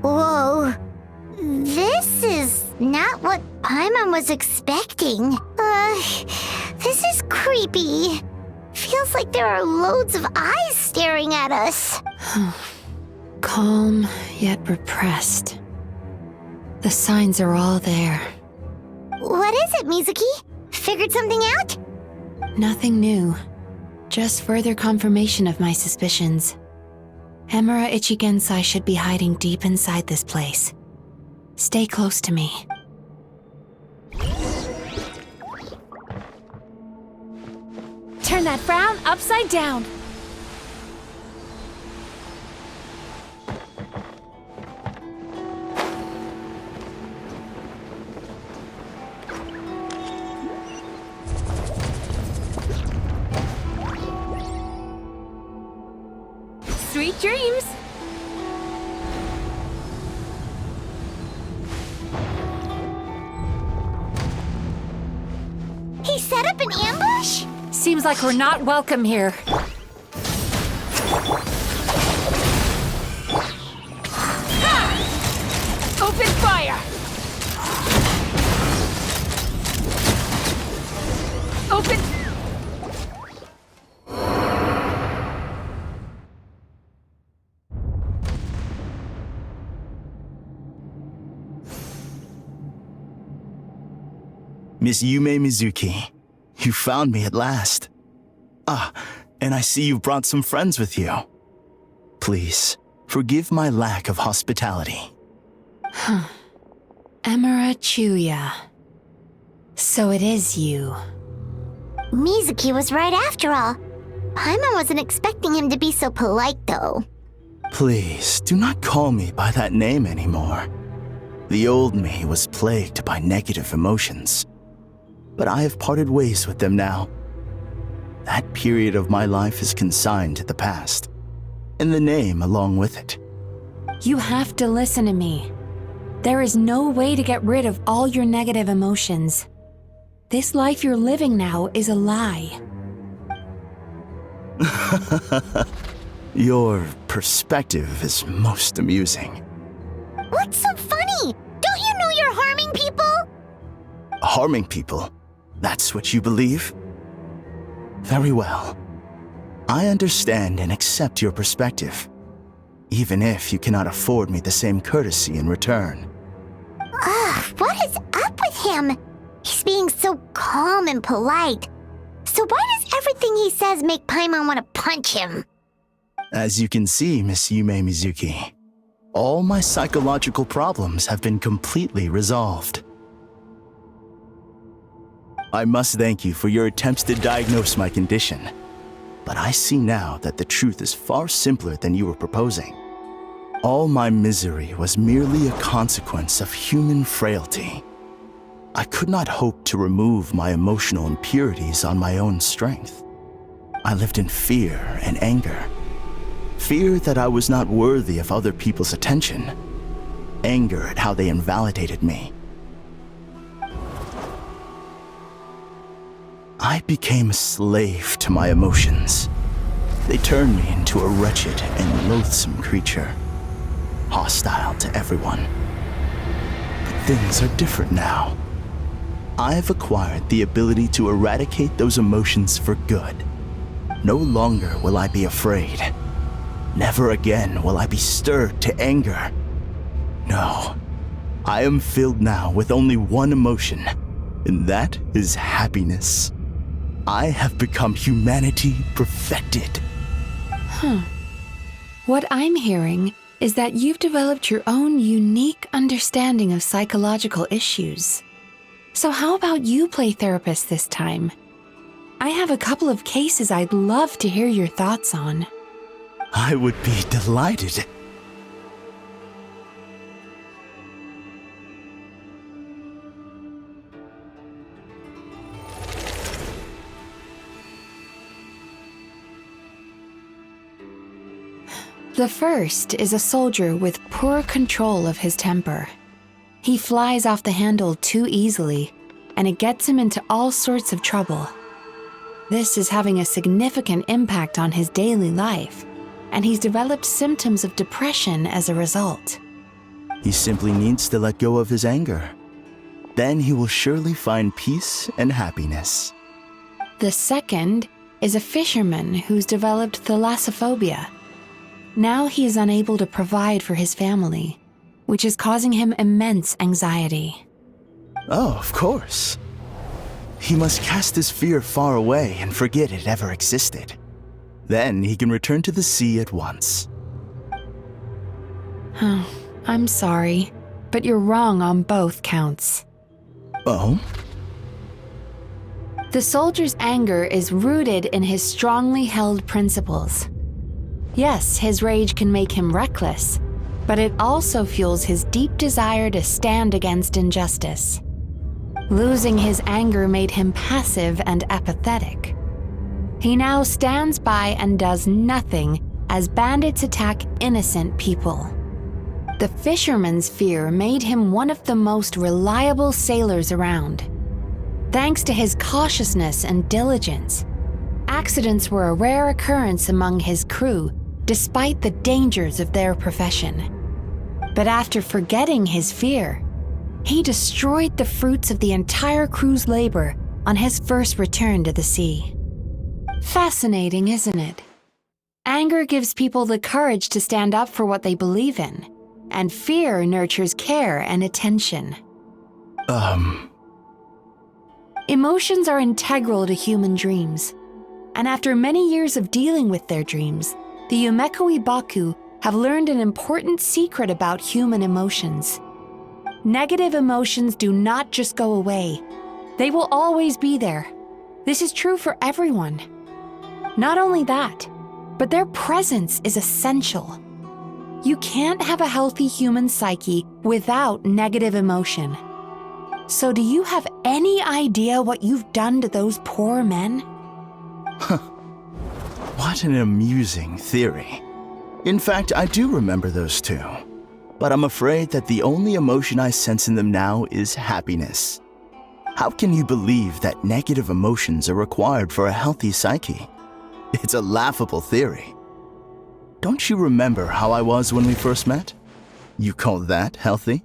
Whoa. This is not what Paimon was expecting. This is creepy. Feels like there are loads of eyes staring at us. Calm, yet repressed. The signs are all there. What is it, Mizuki? Figured something out? Nothing new. Just further confirmation of my suspicions. Emura Ichigensai should be hiding deep inside this place. Stay close to me. Turn that frown upside down. Sweet dreams! He set up an ambush? Seems like we're not welcome here. Ha! Open fire! Open... Miss Yume Mizuki, you found me at last. Ah, and I see you've brought some friends with you. Please, forgive my lack of hospitality. Emura Chuuya. So it is you. Mizuki was right after all. Paimon wasn't expecting him to be so polite, though. Please, do not call me by that name anymore. The old me was plagued by negative emotions. But I have parted ways with them now. That period of my life is consigned to the past, and the name along with it. You have to listen to me. There is no way to get rid of all your negative emotions. This life you're living now is a lie. Your perspective is most amusing. What's so funny? Don't you know you're harming people? Harming people? That's what you believe? Very well. I understand and accept your perspective, even if you cannot afford me the same courtesy in return. What is up with him? He's being so calm and polite. So why does everything he says make Paimon want to punch him? As you can see, Miss Yume Mizuki, all my psychological problems have been completely resolved. I must thank you for your attempts to diagnose my condition, but I see now that the truth is far simpler than you were proposing. All my misery was merely a consequence of human frailty. I could not hope to remove my emotional impurities on my own strength. I lived in fear and anger. Fear that I was not worthy of other people's attention. Anger at how they invalidated me. I became a slave to my emotions. They turned me into a wretched and loathsome creature, hostile to everyone. But things are different now. I've acquired the ability to eradicate those emotions for good. No longer will I be afraid. Never again will I be stirred to anger. No, I am filled now with only one emotion, and that is happiness. I have become humanity perfected. What I'm hearing is that you've developed your own unique understanding of psychological issues. So how about you play therapist this time? I have a couple of cases I'd love to hear your thoughts on. I would be delighted. The first is a soldier with poor control of his temper. He flies off the handle too easily, and it gets him into all sorts of trouble. This is having a significant impact on his daily life, and he's developed symptoms of depression as a result. He simply needs to let go of his anger. Then he will surely find peace and happiness. The second is a fisherman who's developed thalassophobia. Now he is unable to provide for his family, which is causing him immense anxiety. Oh, of course. He must cast his fear far away and forget it ever existed. Then he can return to the sea at once. I'm sorry, but you're wrong on both counts. Oh? The soldier's anger is rooted in his strongly held principles. Yes, his rage can make him reckless, but it also fuels his deep desire to stand against injustice. Losing his anger made him passive and apathetic. He now stands by and does nothing as bandits attack innocent people. The fisherman's fear made him one of the most reliable sailors around. Thanks to his cautiousness and diligence, accidents were a rare occurrence among his crew, despite the dangers of their profession. But after forgetting his fear, he destroyed the fruits of the entire crew's labor on his first return to the sea. Fascinating, isn't it? Anger gives people the courage to stand up for what they believe in, and fear nurtures care and attention. Emotions are integral to human dreams, and after many years of dealing with their dreams, the Yumekoi Baku have learned an important secret about human emotions. Negative emotions do not just go away. They will always be there. This is true for everyone. Not only that, but their presence is essential. You can't have a healthy human psyche without negative emotion. So do you have any idea what you've done to those poor men? What an amusing theory. In fact, I do remember those two. But I'm afraid that the only emotion I sense in them now is happiness. How can you believe that negative emotions are required for a healthy psyche? It's a laughable theory. Don't you remember how I was when we first met? You call that healthy?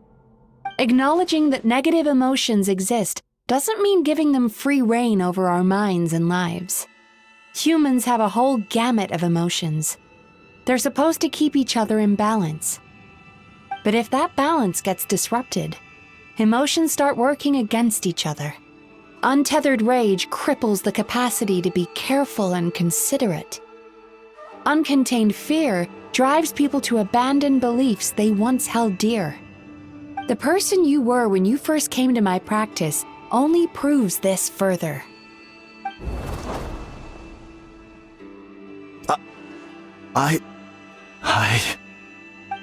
Acknowledging that negative emotions exist doesn't mean giving them free rein over our minds and lives. Humans have a whole gamut of emotions. They're supposed to keep each other in balance. But if that balance gets disrupted, emotions start working against each other. Untethered rage cripples the capacity to be careful and considerate. Uncontained fear drives people to abandon beliefs they once held dear. The person you were when you first came to my practice only proves this further.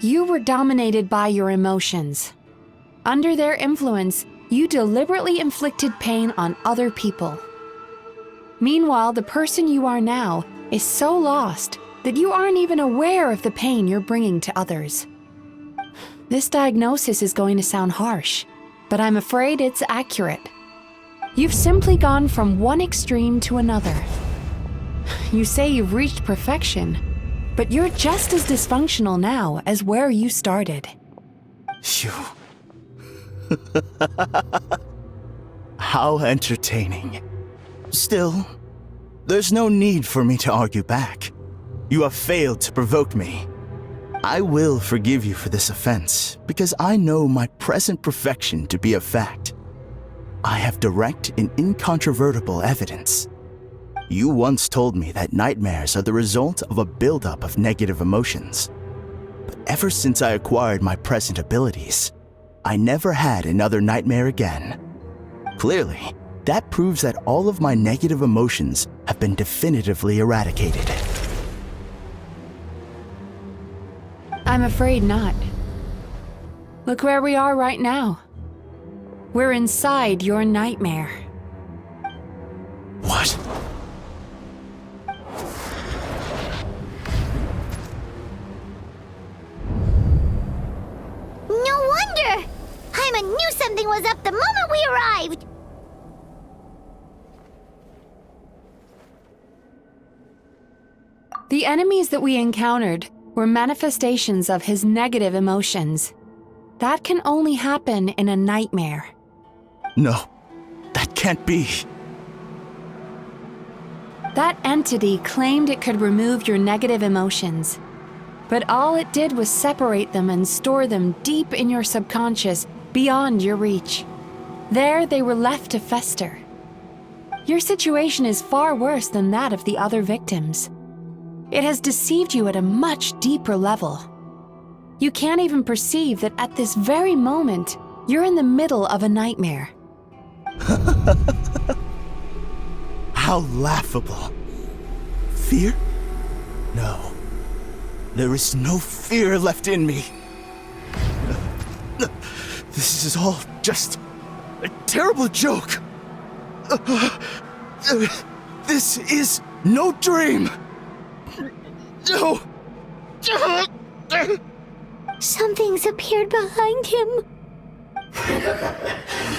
You were dominated by your emotions. Under their influence, you deliberately inflicted pain on other people. Meanwhile, the person you are now is so lost that you aren't even aware of the pain you're bringing to others. This diagnosis is going to sound harsh, but I'm afraid it's accurate. You've simply gone from one extreme to another. You say you've reached perfection, but you're just as dysfunctional now as where you started. Phew. How entertaining. Still, there's no need for me to argue back. You have failed to provoke me. I will forgive you for this offense because I know my present perfection to be a fact. I have direct and incontrovertible evidence. You once told me that nightmares are the result of a buildup of negative emotions. But ever since I acquired my present abilities, I never had another nightmare again. Clearly, that proves that all of my negative emotions have been definitively eradicated. I'm afraid not. Look where we are right now. We're inside your nightmare. What? No wonder! Paimon knew something was up the moment we arrived! The enemies that we encountered were manifestations of his negative emotions. That can only happen in a nightmare. No, that can't be. That entity claimed it could remove your negative emotions, but all it did was separate them and store them deep in your subconscious, beyond your reach. There they were left to fester. Your situation is far worse than that of the other victims. It has deceived you at a much deeper level. You can't even perceive that at this very moment, you're in the middle of a nightmare. How laughable. Fear? No. There is no fear left in me. This is all just a terrible joke. This is no dream. No. Something's appeared behind him.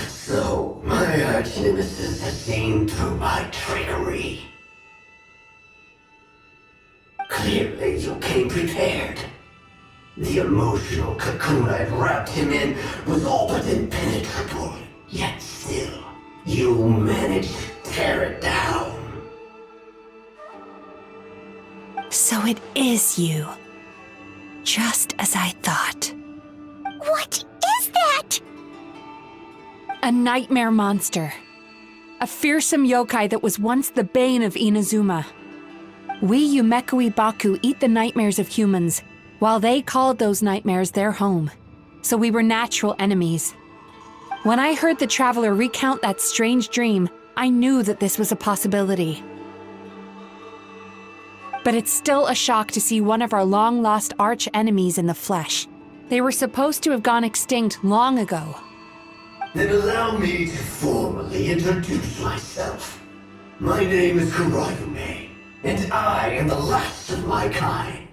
So, my arch-nemesis has seen through my trickery. Clearly, you came prepared. The emotional cocoon I'd wrapped him in was all but impenetrable. Yet still, you managed to tear it down. So it is you. Just as I thought. What is that? A nightmare monster. A fearsome yokai that was once the bane of Inazuma. We Yumekui Baku eat the nightmares of humans, while they called those nightmares their home. So we were natural enemies. When I heard the traveler recount that strange dream, I knew that this was a possibility. But it's still a shock to see one of our long-lost arch-enemies in the flesh. They were supposed to have gone extinct long ago. Then allow me to formally introduce myself. My name is Kurayume, and I am the last of my kind.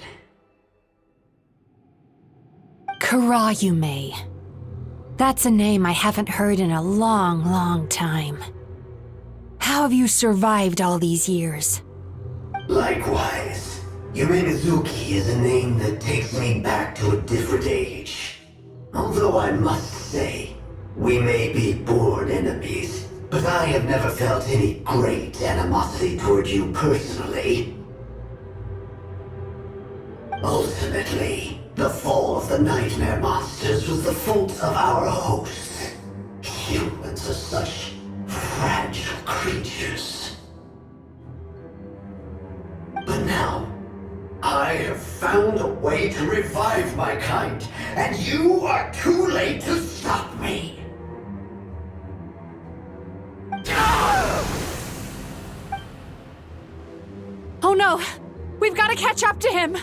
Kurayume. That's a name I haven't heard in a long, long time. How have you survived all these years? Likewise, Yume Mizuki is a name that takes me back to a different age. Although I must say, we may be born enemies, but I have never felt any great animosity toward you personally. Ultimately, the fall of the nightmare monsters was the fault of our hosts. Humans are such fragile creatures. But now, I have found a way to revive my kind, and you are too late to stop me. Oh no! We've got to catch up to him!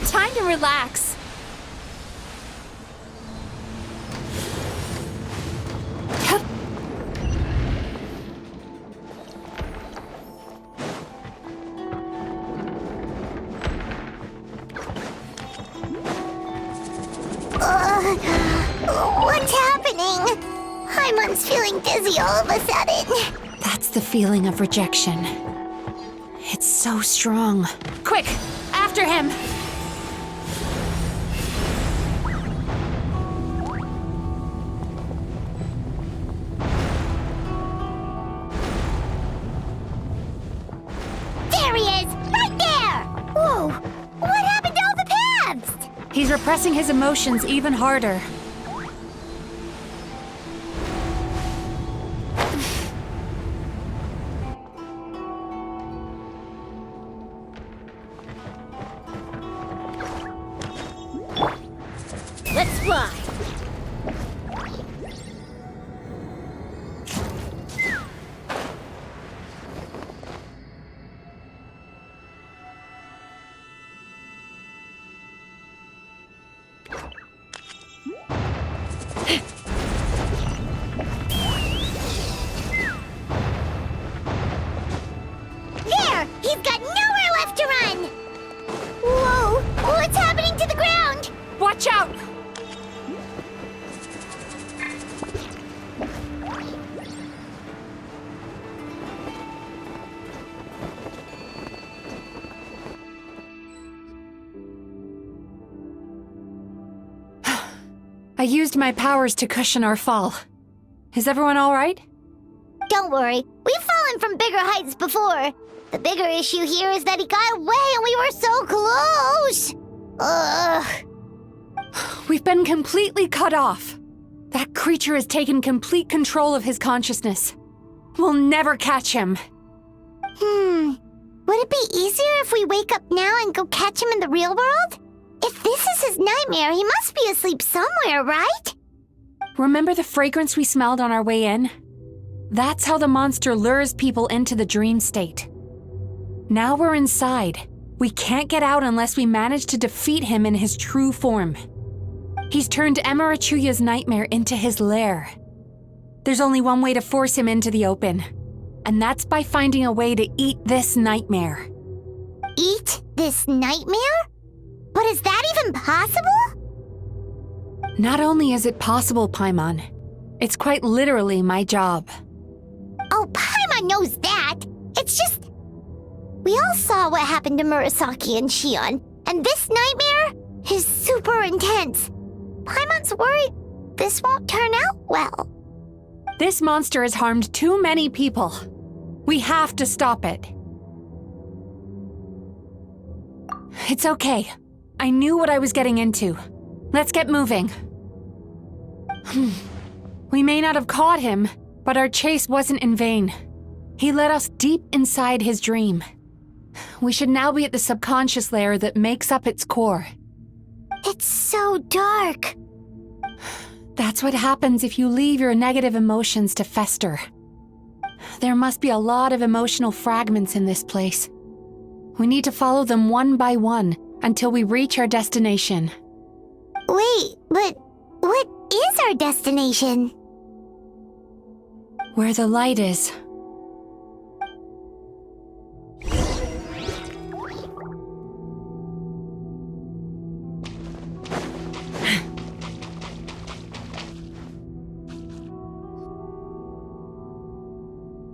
Time to relax. What's happening? Paimon's feeling dizzy all of a sudden. That's the feeling of rejection. It's so strong. Quick, after him. There he is! Right there! Whoa! What happened to all the paths? He's repressing his emotions even harder. Let's fly. There! He's got nowhere left to run! Whoa! What's happening to the ground? Watch out! I used my powers to cushion our fall. Is everyone all right? Don't worry, we've fallen from bigger heights before. The bigger issue here is that he got away and we were so close! Ugh. We've been completely cut off. That creature has taken complete control of his consciousness. We'll never catch him. Would it be easier if we wake up now and go catch him in the real world? If this is his nightmare, he must be asleep somewhere, right? Remember the fragrance we smelled on our way in? That's how the monster lures people into the dream state. Now we're inside. We can't get out unless we manage to defeat him in his true form. He's turned Emura Chuuya's nightmare into his lair. There's only one way to force him into the open, and that's by finding a way to eat this nightmare. Eat this nightmare? But is that even possible? Not only is it possible, Paimon, it's quite literally my job. Oh, Paimon knows that. It's just... We all saw what happened to Murasaki and Shion, and this nightmare is super intense. Paimon's worried this won't turn out well. This monster has harmed too many people. We have to stop it. It's okay. I knew what I was getting into. Let's get moving. We may not have caught him, but our chase wasn't in vain. He led us deep inside his dream. We should now be at the subconscious layer that makes up its core. It's so dark. That's what happens if you leave your negative emotions to fester. There must be a lot of emotional fragments in this place. We need to follow them one by one until we reach our destination. Wait, but what is our destination? Where the light is.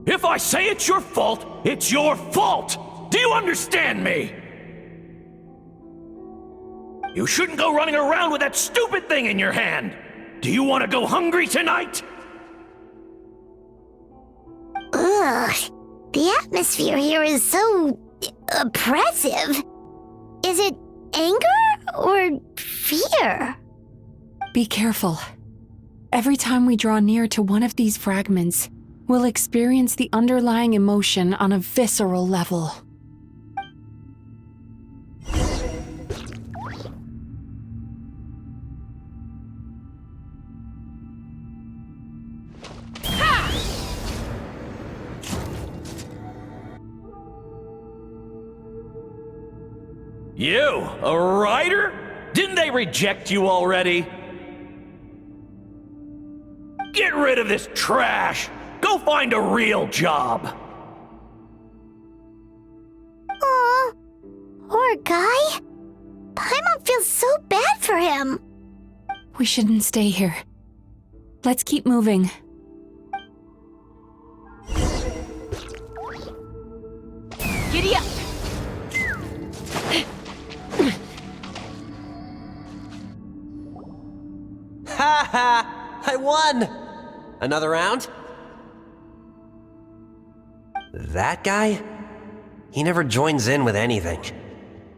If I say it's your fault, it's your fault! Do you understand me? You shouldn't go running around with that stupid thing in your hand! Do you want to go hungry tonight? Ugh, the atmosphere here is so oppressive. Is it anger or fear? Be careful. Every time we draw near to one of these fragments, we'll experience the underlying emotion on a visceral level. You, a writer? Didn't they reject you already? Get rid of this trash! Go find a real job! Aw, poor guy. Paimon feels so bad for him. We shouldn't stay here. Let's keep moving. Giddy up! Ha ha! I won! Another round? That guy? He never joins in with anything.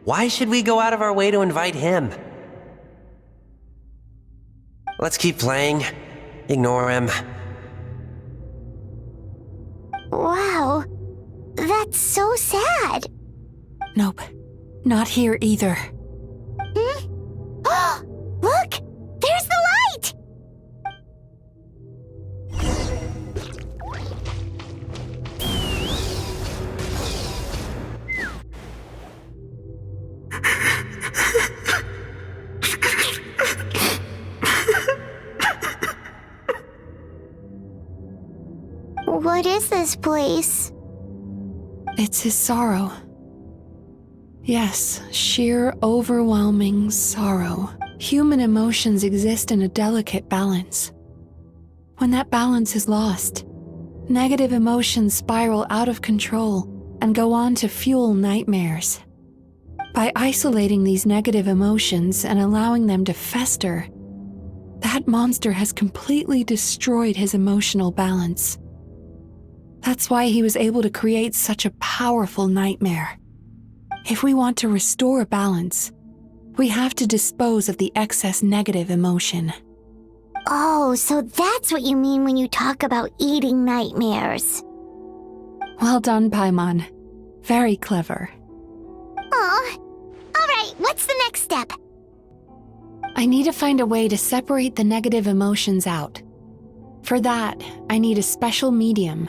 Why should we go out of our way to invite him? Let's keep playing. Ignore him. Wow, that's so sad. Nope, not here either. Look, there's the light! What is this place? It's his sorrow. Yes, sheer, overwhelming sorrow. Human emotions exist in a delicate balance. When that balance is lost, negative emotions spiral out of control and go on to fuel nightmares. By isolating these negative emotions and allowing them to fester, that monster has completely destroyed his emotional balance. That's why he was able to create such a powerful nightmare. If we want to restore balance, we have to dispose of the excess negative emotion. Oh, so that's what you mean when you talk about eating nightmares. Well done, Paimon. Very clever. Aw. Alright, what's the next step? I need to find a way to separate the negative emotions out. For that, I need a special medium.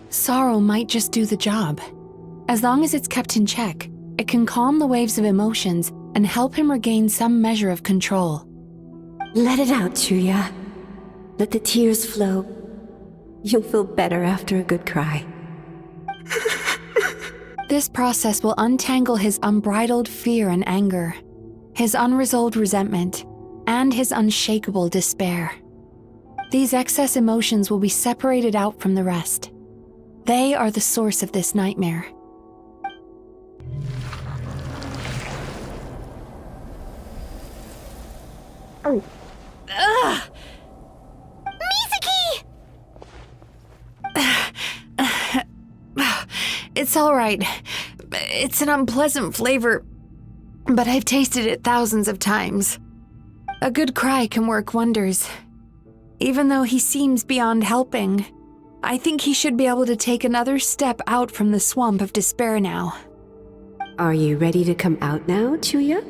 Sorrow might just do the job. As long as it's kept in check, it can calm the waves of emotions and help him regain some measure of control. Let it out, Chuuya. Let the tears flow. You'll feel better after a good cry. This process will untangle his unbridled fear and anger, his unresolved resentment, and his unshakable despair. These excess emotions will be separated out from the rest. They are the source of this nightmare. Mizuki! It's all right. It's an unpleasant flavor, but I've tasted it thousands of times. A good cry can work wonders. Even though he seems beyond helping, I think he should be able to take another step out from the swamp of despair now. Are you ready to come out now, Chuuya?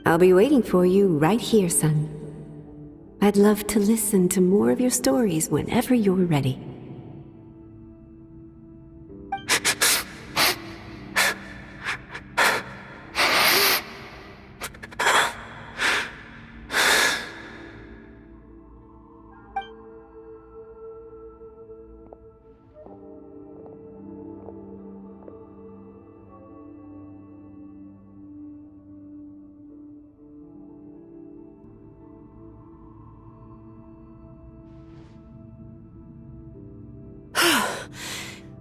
I'll be waiting for you right here, son. I'd love to listen to more of your stories whenever you're ready.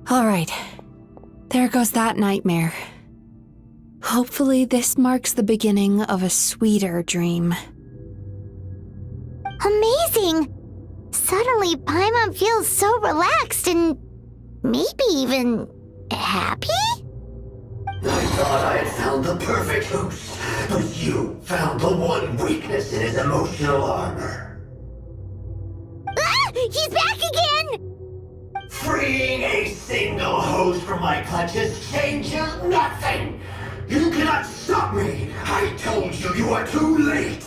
All right, there goes that nightmare. Hopefully this marks the beginning of a sweeter dream. Amazing! Suddenly, Paimon feels so relaxed and maybe even happy? I thought I had found the perfect host, but you found the one weakness in his emotional armor. Ah! He's back again! Freeing a single host from my clutches changes nothing! You cannot stop me! I told you you are too late!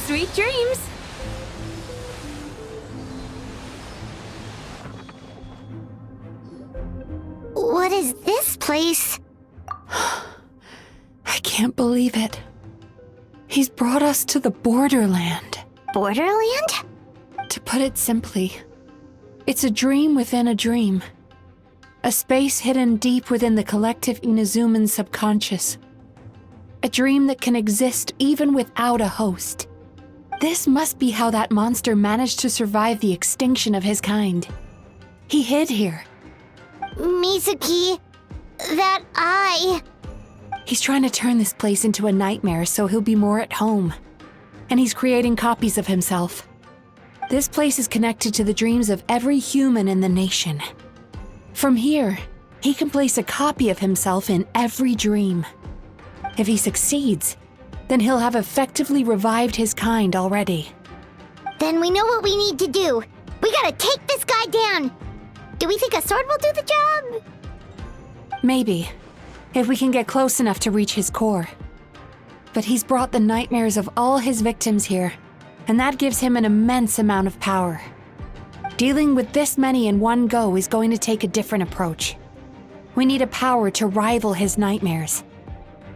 Sweet dreams! What is this place? I can't believe it. He's brought us to the borderland. Borderland? To put it simply, it's a dream within a dream. A space hidden deep within the collective Inazuman subconscious. A dream that can exist even without a host. This must be how that monster managed to survive the extinction of his kind. He hid here. Mizuki, that eye. He's trying to turn this place into a nightmare so he'll be more at home. And he's creating copies of himself. This place is connected to the dreams of every human in the nation. From here, he can place a copy of himself in every dream. If he succeeds, then he'll have effectively revived his kind already. Then we know what we need to do. We gotta take this guy down. Do we think a sword will do the job? Maybe, if we can get close enough to reach his core. But he's brought the nightmares of all his victims here, and that gives him an immense amount of power. Dealing with this many in one go is going to take a different approach. We need a power to rival his nightmares.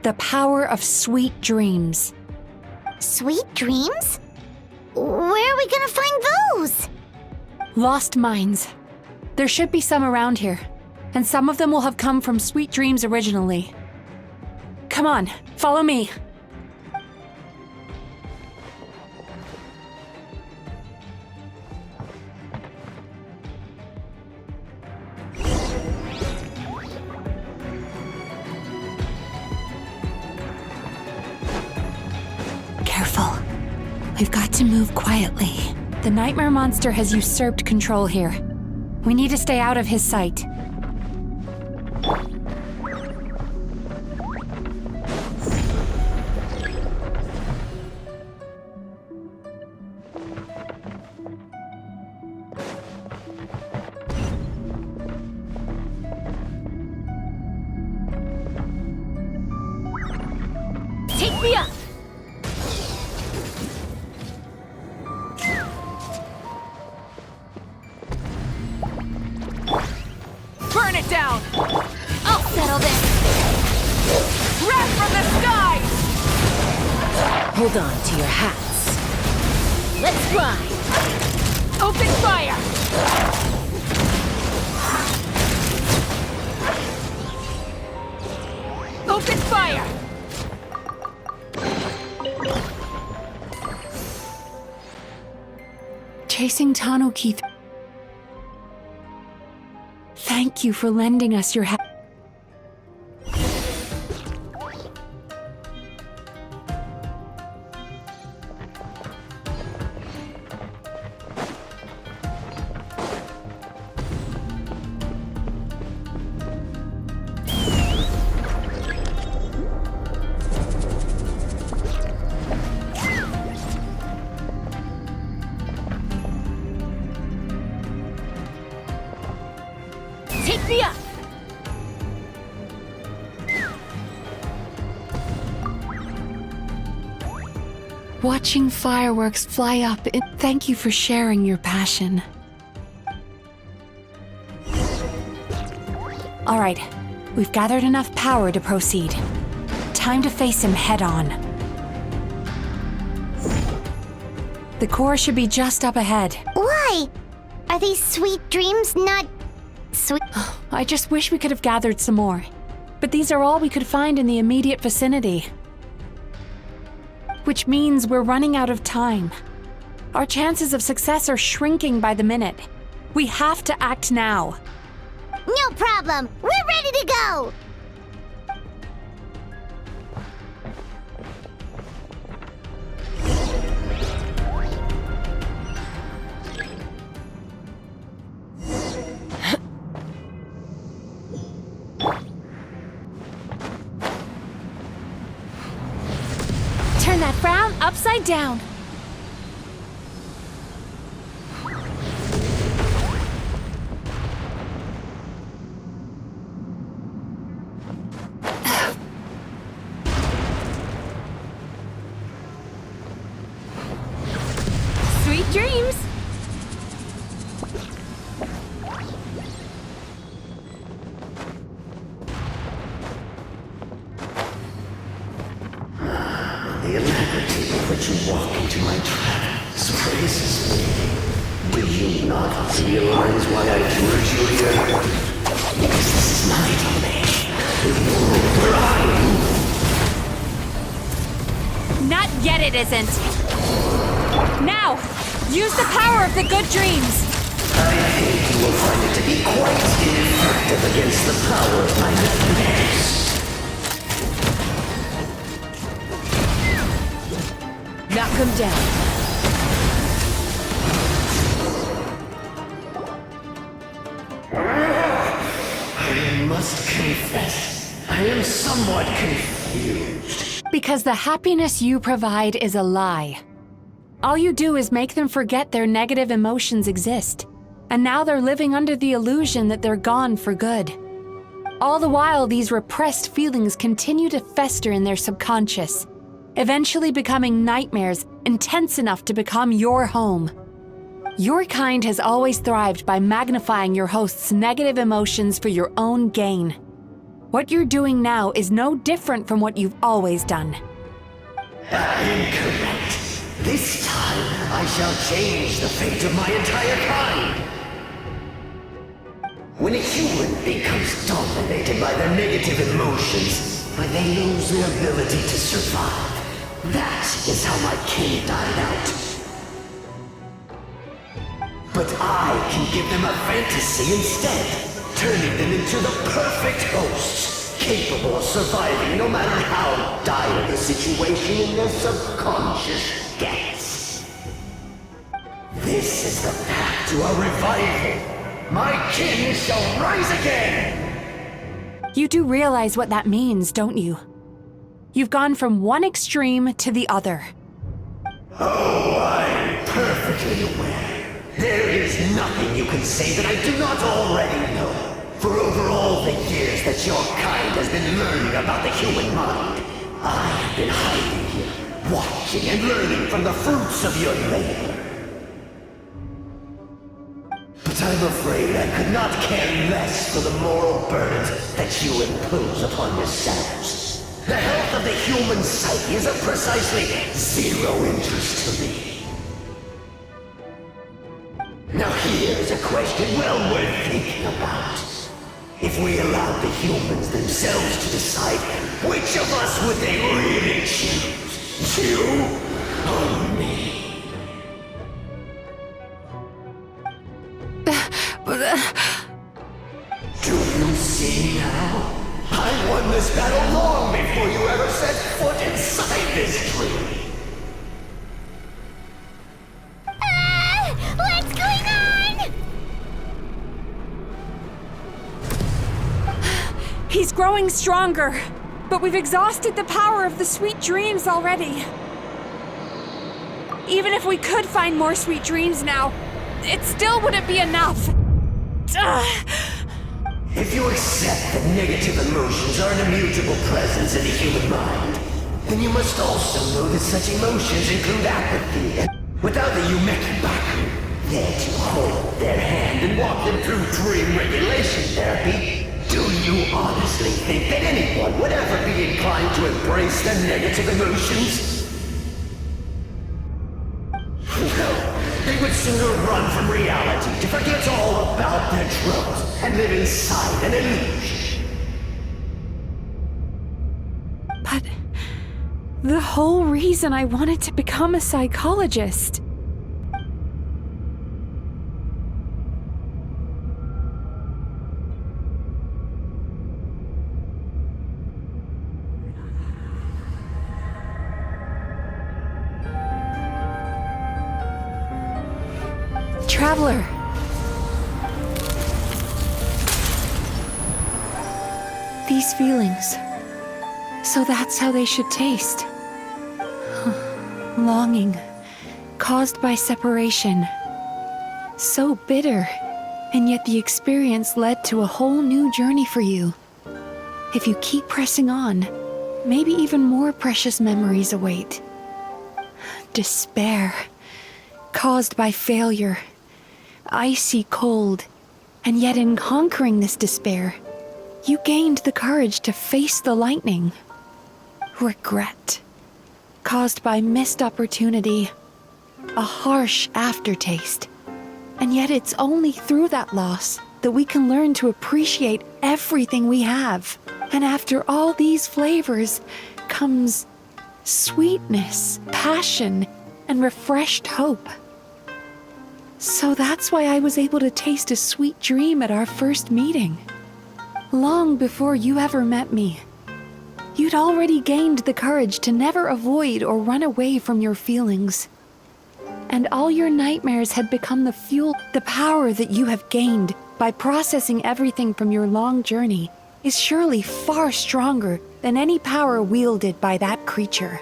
The power of sweet dreams. Sweet dreams? Where are we gonna find those? Lost minds. There should be some around here, and some of them will have come from sweet dreams originally. Come on, follow me. Careful. We've got to move quietly. The nightmare monster has usurped control here. We need to stay out of his sight. Take me up! Burn it down! I'll settle this! Wrath from the skies! Hold on to your hats. Let's fly! Open fire! Open fire! Chasing Tanuki. Thank you for lending us your hat. Take me up! Watching fireworks fly up, thank you for sharing your passion. All right, we've gathered enough power to proceed. Time to face him head on. The core should be just up ahead. Why? Are these sweet dreams not sweet? I just wish we could have gathered some more. But these are all we could find in the immediate vicinity. Which means we're running out of time. Our chances of success are shrinking by the minute. We have to act now. No problem. We're ready to go. Turn that frown upside down. Sweet dreams. The alacrity with which you walk into my trap surprises me. Do you not realize why I lured you here? Because this is my domain. Where I am. Not yet it isn't. Now, use the power of the good dreams. I think you will find it to be quite ineffective against the power of my nightmares. Knock him down. I must confess, I am somewhat confused. Because the happiness you provide is a lie. All you do is make them forget their negative emotions exist. And now they're living under the illusion that they're gone for good. All the while, these repressed feelings continue to fester in their subconscious. eventually becoming nightmares intense enough to become your home. Your kind has always thrived by magnifying your host's negative emotions for your own gain. What you're doing now is no different from what you've always done. Incorrect. This time, I shall change the fate of my entire kind. When a human becomes dominated by their negative emotions, they lose their ability to survive. That is how my kin died out. But I can give them a fantasy instead, turning them into the perfect hosts, capable of surviving no matter how dire the situation in their subconscious gets. This is the path to a revival. My kin shall rise again! You do realize what that means, don't you? You've gone from one extreme to the other. Oh, I'm perfectly aware. There is nothing you can say that I do not already know. For over all the years that your kind has been learning about the human mind, I have been hiding here, watching and learning from the fruits of your labor. But I'm afraid I could not care less for the moral burdens that you impose upon yourselves. The health of the human psyche is of precisely zero interest to me. Now here's a question well worth thinking about. If we allowed the humans themselves to decide, which of us would they really choose? You or me? Do you see now? I won this battle long before you ever set foot inside this tree. What's going on? He's growing stronger, but we've exhausted the power of the sweet dreams already. Even if we could find more sweet dreams now, it still wouldn't be enough. If you accept that negative emotions are an immutable presence in the human mind, then you must also know that such emotions include apathy. Without the Yumekibaku there to hold their hand and walk them through dream regulation therapy, do you honestly think that anyone would ever be inclined to embrace their negative emotions? No, they would sooner run from reality to forget all about their troubles and live inside an illusion. But the whole reason I wanted to become a psychologist. Traveler. These feelings. So that's how they should taste. Longing, caused by separation. So bitter, and yet the experience led to a whole new journey for you. If you keep pressing on, maybe even more precious memories await. Despair, caused by failure. Icy cold, and yet in conquering this despair, you gained the courage to face the lightning. Regret, caused by missed opportunity, a harsh aftertaste. And yet it's only through that loss that we can learn to appreciate everything we have. And after all these flavors comes sweetness, passion, and refreshed hope. So that's why I was able to taste a sweet dream at our first meeting. Long before you ever met me, you'd already gained the courage to never avoid or run away from your feelings. And all your nightmares had become the fuel. The power that you have gained by processing everything from your long journey is surely far stronger than any power wielded by that creature.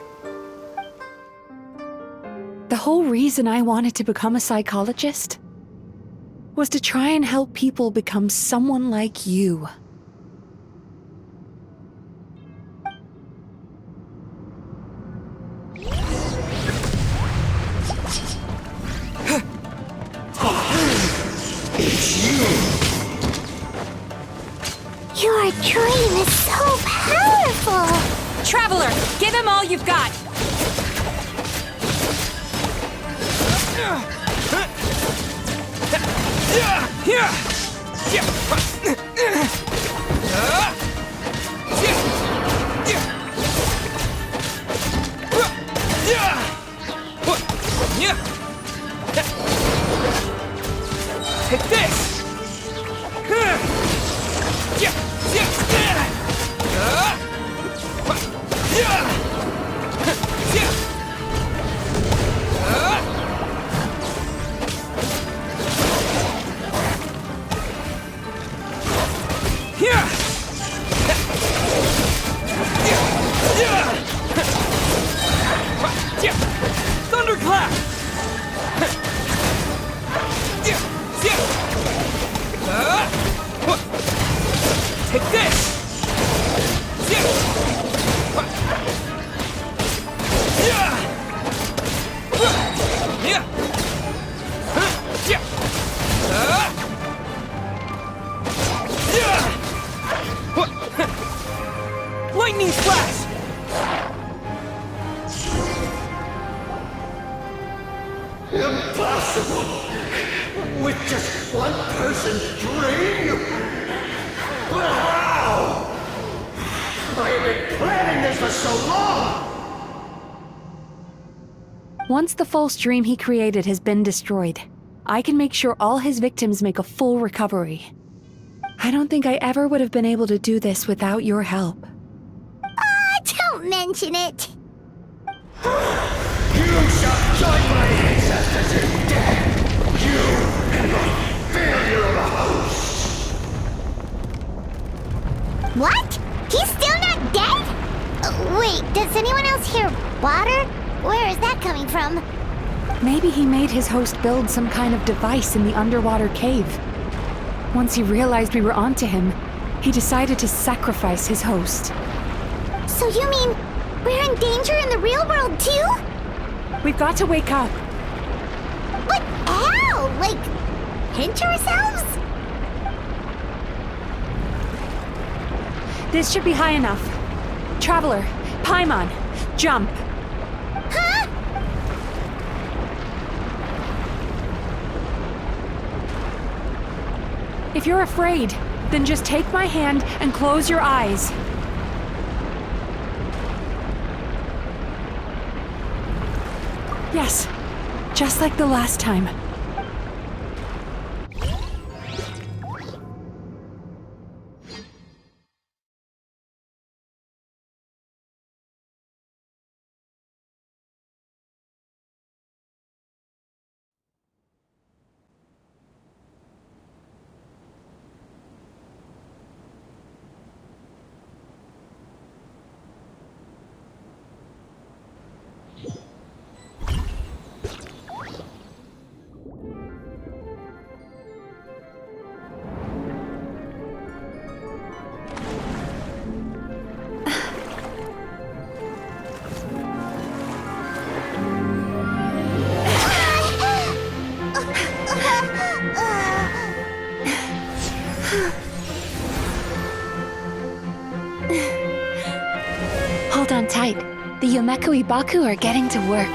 The whole reason I wanted to become a psychologist was to try and help people become someone like you. Traveler, give him all you've got! Take this! Thunderclap! Take this! Lightning flash! Impossible! With just one person's dream? But how? I have been planning this for so long! Once the false dream he created has been destroyed, I can make sure all his victims make a full recovery. I don't think I ever would have been able to do this without your help. Don't mention it. You shall join my ancestors in death! You and my failure of a host! What? He's still not dead? Wait, does anyone else hear water? Where is that coming from? Maybe he made his host build some kind of device in the underwater cave. Once he realized we were onto him, he decided to sacrifice his host. So you mean we're in danger in the real world too? We've got to wake up. But how? Like, pinch ourselves? This should be high enough. Traveler, Paimon, jump. Huh? If you're afraid, then just take my hand and close your eyes. Yes, just like the last time. Hold on tight. The Yomeku Ibaku are getting to work.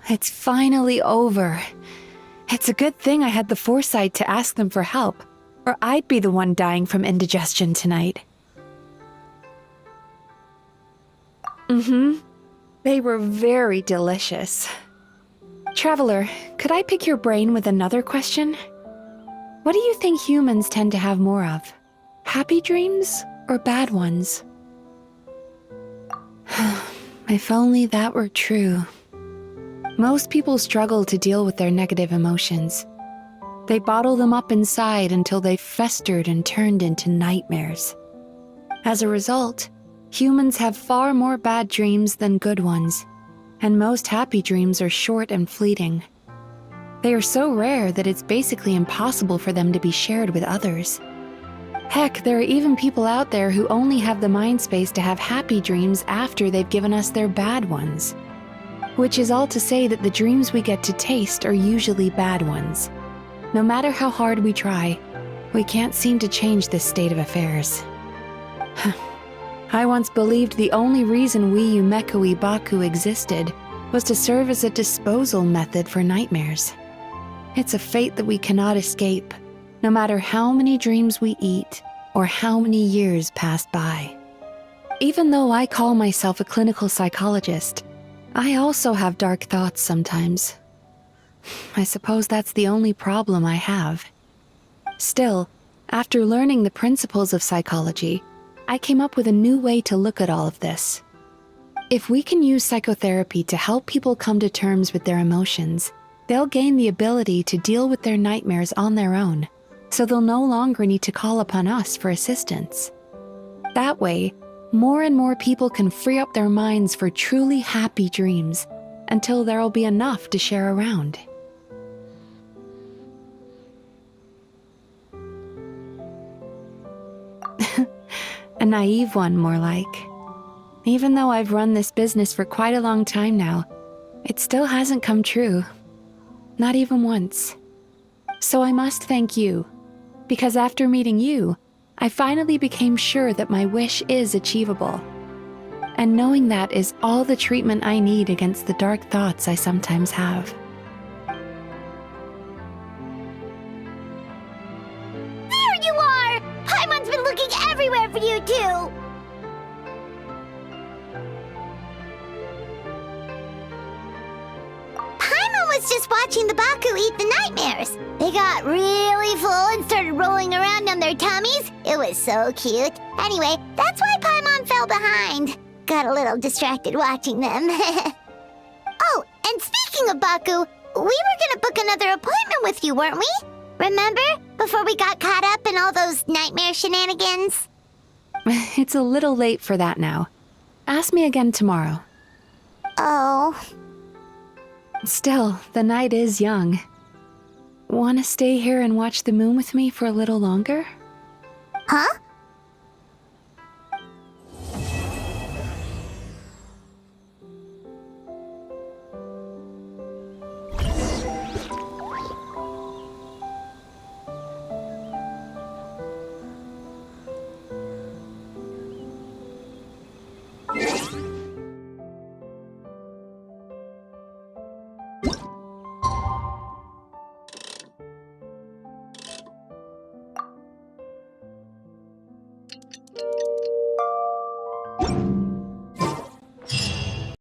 It's finally over. It's a good thing I had the foresight to ask them for help, or I'd be the one dying from indigestion tonight. They were very delicious. Traveler, could I pick your brain with another question? What do you think humans tend to have more of? Happy dreams or bad ones? If only that were true. Most people struggle to deal with their negative emotions. They bottle them up inside until they've festered and turned into nightmares. As a result, humans have far more bad dreams than good ones, and most happy dreams are short and fleeting. They are so rare that it's basically impossible for them to be shared with others. Heck, there are even people out there who only have the mind space to have happy dreams after they've given us their bad ones. Which is all to say that the dreams we get to taste are usually bad ones. No matter how hard we try, we can't seem to change this state of affairs. I once believed the only reason we Umekui Baku existed was to serve as a disposal method for nightmares. It's a fate that we cannot escape, no matter how many dreams we eat or how many years pass by. Even though I call myself a clinical psychologist, I also have dark thoughts sometimes. I suppose that's the only problem I have. Still, after learning the principles of psychology, I came up with a new way to look at all of this. If we can use psychotherapy to help people come to terms with their emotions, they'll gain the ability to deal with their nightmares on their own, so they'll no longer need to call upon us for assistance. That way, more and more people can free up their minds for truly happy dreams until there'll be enough to share around. A naive one, more like. Even though I've run this business for quite a long time now, it still hasn't come true. Not even once. So I must thank you, because after meeting you, I finally became sure that my wish is achievable. And knowing that is all the treatment I need against the dark thoughts I sometimes have. There you are! Paimon's been looking everywhere for you, too! Paimon was just watching the Baku eat the nightmares. They got really full and started rolling around on their tummies. It was so cute. Anyway, that's why Paimon fell behind. Got a little distracted watching them. Oh, and speaking of Baku, we were gonna book another appointment with you, weren't we? Remember? Before we got caught up in all those nightmare shenanigans? It's a little late for that now. Ask me again tomorrow. Oh. Still, the night is young. Want to stay here and watch the moon with me for a little longer? Huh?